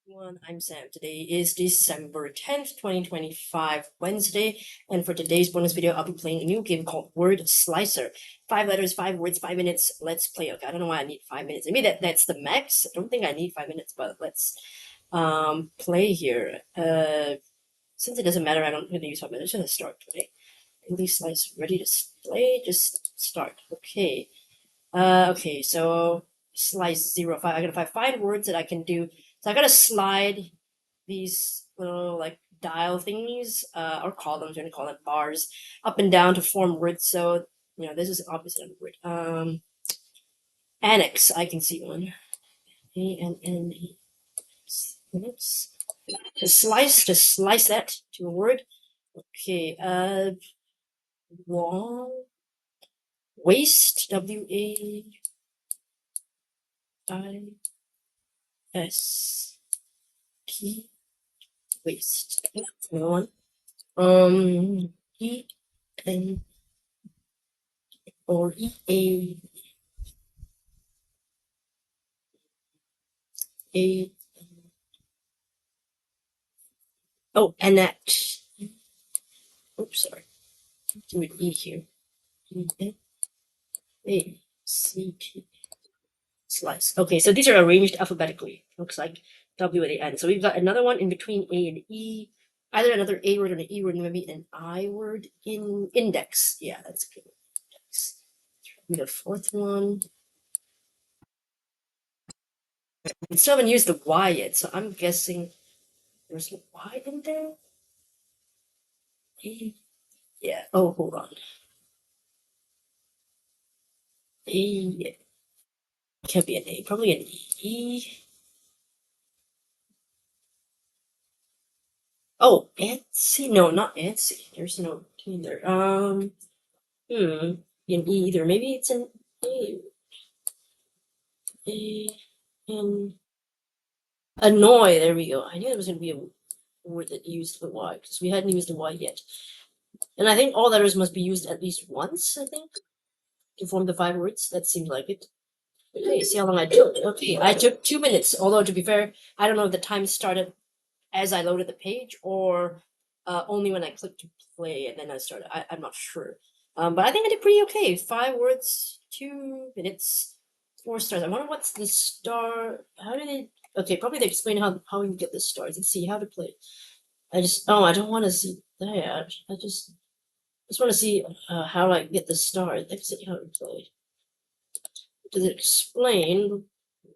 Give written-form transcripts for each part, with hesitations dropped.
Everyone, I'm Sam. Today is December 10th, 2025, Wednesday, and for today's bonus video, I'll be playing a new game called Word Slicer. 5 letters, 5 words, 5 minutes. Let's play. Okay, I don't know why I need 5 minutes. Maybe that's the max. I don't think I need 5 minutes, but let's play here. Since it doesn't matter, I don't really use 5 minutes. Just start play. Release slice ready to play. Just start. Okay. Okay, so slice 0, 5. I gotta find words that I can do. So I gotta slide these little like dial thingies, or columns, we're gonna call it bars, up and down to form words. So this is opposite of a word. Annex, I can see one. A-N-N-E. Annex. Just slice that to a word. Okay, wall. Waste, W-A-I-S-T. Waste. Another one. E N or E A. Oh, Annette. Oops, sorry. Do an E here. A-C-T. Slice. Okay, so these are arranged alphabetically. Looks like W and A N. So we've got another one in between A and E. Either another A word or an E word, maybe an I word in index. Yeah, that's good. Index. The fourth one. We still haven't used the Y yet, so I'm guessing there's a Y in there. A. Yeah. Oh, hold on. A. Can't be an A. Probably an E. Oh, Antsy? No, not Antsy. There's no T there. An E either. Maybe it's an A. A. An. Annoy. There we go. I knew there was going to be a word that used the Y because we hadn't used the Y yet. And I think all letters must be used at least once, I think, to form the 5 words. That seems like it. Okay, see how long I took. Okay, I took 2 minutes. Although, to be fair, I don't know if the time started as I loaded the page or only when I clicked to play and then I started. I'm not sure. But I think I did pretty okay. 5 words, 2 minutes, 4 stars. I wonder what's the star. How did they? Okay, probably they explain how you get the stars. Let's see how to play. I don't want to see that. I just want to see how I get the stars. Let's see how to play. Does it explain?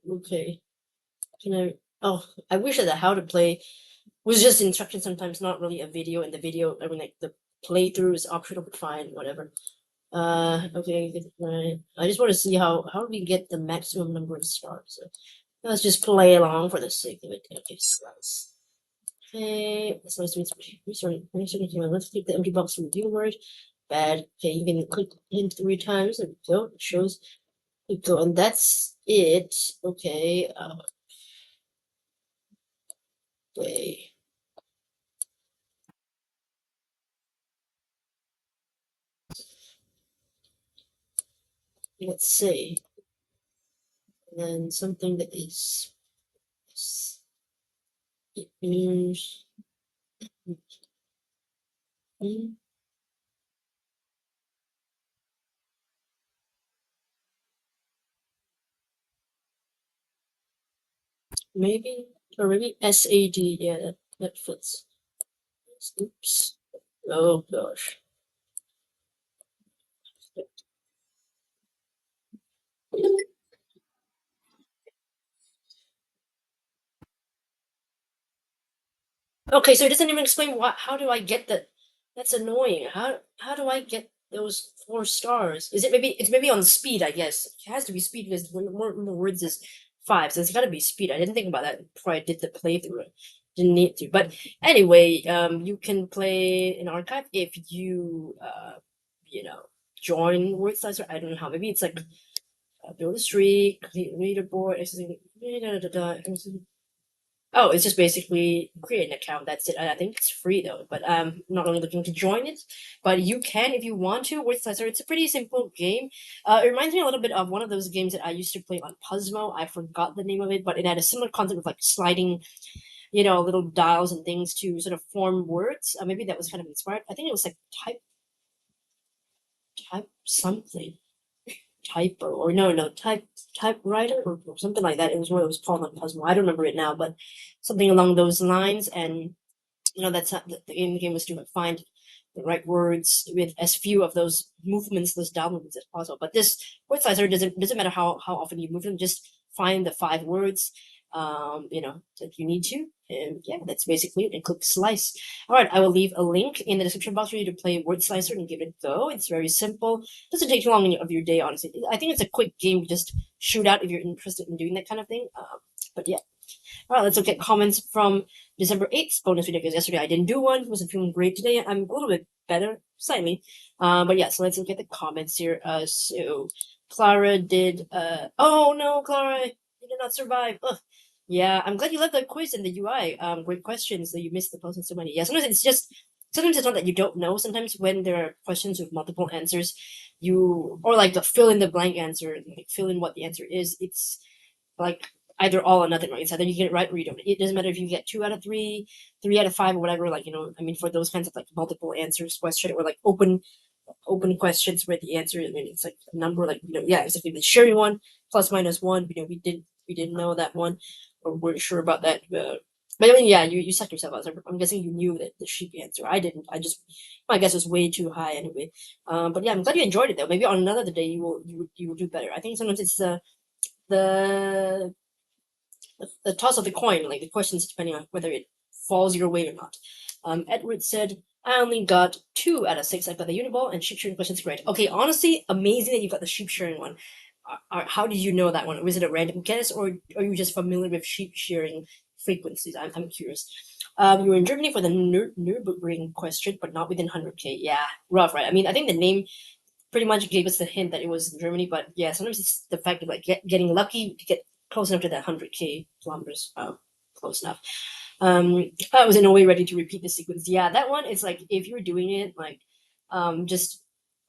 Okay. Can I? Oh, I wish that the how to play was just instructions sometimes, not really a video. And the video, I mean, like the playthrough is optional, but fine, whatever. Okay, right. I just want to see how do we get the maximum number of stars. So let's just play along for the sake of it. Okay, slice. Okay, so let's keep the empty box from view word. Bad. Okay, you can click in 3 times. There we go. It shows. There we go, and that's it. Okay. Okay. Let's say, and then something that is it means maybe or maybe SAD. Yeah, that fits. Oops. Oh gosh. Okay, so it doesn't even explain what. How do I get that? That's annoying. How do I get those 4 stars? Is it maybe it's maybe on speed? I guess it has to be speed because more words is 5, so it's got to be speed. I didn't think about that before I did the playthrough. Didn't need to, but anyway, you can play in archive if you join word slicer. I don't know how. Maybe it's like build a streak, complete leaderboard. Oh, it's just basically create an account. That's it. I think it's free though, but I'm not really looking to join it. But you can if you want to. Word Slicer. It's a pretty simple game. It reminds me a little bit of one of those games that I used to play on Puzzmo. I forgot the name of it, but it had a similar concept of like sliding, little dials and things to sort of form words. Maybe that was kind of inspired. I think it was like type something. Typo or no typewriter or something like that. It was what it was called on Puzzle. I don't remember it now, but something along those lines. And that's how the aim of the game was to find the right words with as few of those movements, those down movements as possible. But this word slicer doesn't matter how often you move them, just find the 5 words that you need to. And yeah, that's basically it. And click slice. All right, I will leave a link in the description box for you to play Word Slicer and give it a go. It's very simple. Doesn't take too long of your day, honestly. I think it's a quick game to just shoot out if you're interested in doing that kind of thing. But yeah. All right, let's look at comments from December 8th bonus video, because yesterday I didn't do one. Wasn't feeling great today. I'm a little bit better, slightly. But yeah, so let's look at the comments here. So Clara did, oh no, Clara, you did not survive. Ugh. Yeah, I'm glad you left the quiz in the UI. Great questions that you missed the post and so many. Yeah, sometimes it's not that you don't know. Sometimes when there are questions with multiple answers, or like the fill in the blank answer, like fill in what the answer is, it's like either all or nothing, right? It's either you get it right or you don't. It doesn't matter if you get 2 out of 3, 3 out of 5, or whatever. Like, I mean, for those kinds of like multiple answers question, or like open questions where the answer, I mean, it's like a number, like, yeah, it's like the sharing one, plus minus one. We didn't know that one, or weren't sure about that. But I mean, yeah, you sucked yourself out. So I'm guessing you knew that the sheep answer. I didn't. My guess was way too high anyway. But yeah, I'm glad you enjoyed it though. Maybe on another day you will do better. I think sometimes it's the the toss of the coin, like the questions depending on whether it falls your way or not. Edward said, I only got 2 out of 6. I got the Uniball and sheep shearing questions correct. Okay, honestly, amazing that you got the sheep shearing one. How did you know that one? Was it a random guess, or are you just familiar with sheep shearing frequencies? I'm curious. You were in Germany for the Nürburgring question, but not within 100K. Yeah, rough, right? I mean, I think the name pretty much gave us the hint that it was in Germany, but yeah, sometimes it's the fact of like getting lucky to get close enough to that 100K kilometers. Close enough. I was in no way ready to repeat the sequence. Yeah, that one is like if you were doing it like just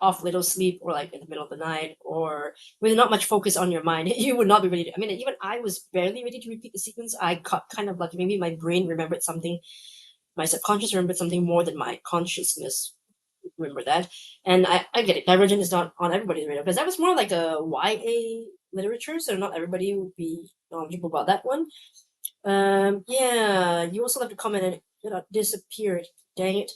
off little sleep, or like in the middle of the night, or with not much focus on your mind, you would not be ready to. I mean, even I was barely ready to repeat the sequence. I got kind of lucky. Maybe my brain remembered something, my subconscious remembered something more than my consciousness remember that. And I get it. Divergent is not on everybody's radar, because that was more like a YA literature, so not everybody would be knowledgeable about that one. Yeah, you also left a comment and it disappeared. Dang it.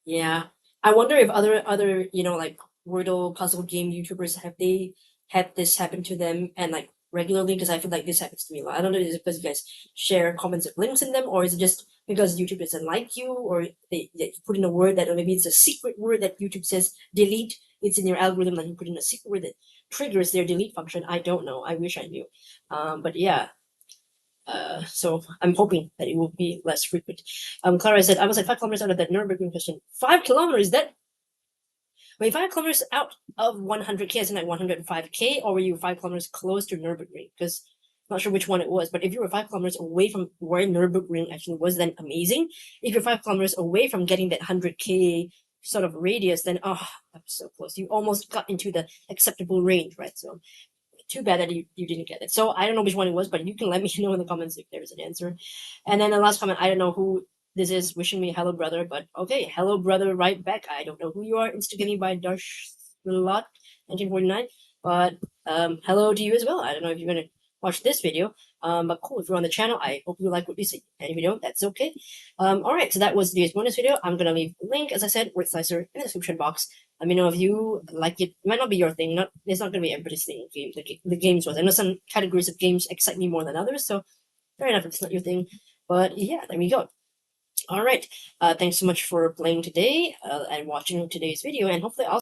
Yeah. I wonder if other like Wordle puzzle game YouTubers, have they had this happen to them and like regularly, because I feel like this happens to me a lot. I don't know if it's because you guys share comments with links in them, or is it just because YouTube doesn't like you, or they put in a word that, or maybe it's a secret word that YouTube says delete. It's in your algorithm, like you put in a secret word that triggers their delete function. I don't know. I wish I knew. But yeah, so I'm hoping that it will be less frequent. Clara said, I was like 5 kilometers out of that Nuremberg question. 5 kilometers? Wait, 5 kilometers out of 100K, as in like 105K, or were you 5 kilometers close to Nuremberg? Because I'm not sure which one it was, but if you were 5 kilometers away from where Nuremberg actually was, then amazing. If you're 5 kilometers away from getting that 100K sort of radius, then that was so close. You almost got into the acceptable range, right? So too bad that you didn't get it. So I don't know which one it was, but you can let me know in the comments if there's an answer. And then the last comment, I don't know who this is wishing me hello brother, but okay, hello brother right back. I don't know who you are. Insta me by Darsh 1949. But hello to you as well. I don't know if you're gonna watch this video. But cool, if you're on the channel, I hope you like what you see. And if you don't, that's okay. Alright, so that was today's bonus video. I'm gonna leave a link, as I said, Word Slicer in the description box. Let me know if you like it. It might not be your thing. It's not gonna be everybody's thing. The games was. I know some categories of games excite me more than others, so fair enough if it's not your thing. But yeah, there we go. All right. Thanks so much for playing today and watching today's video, and hopefully I'll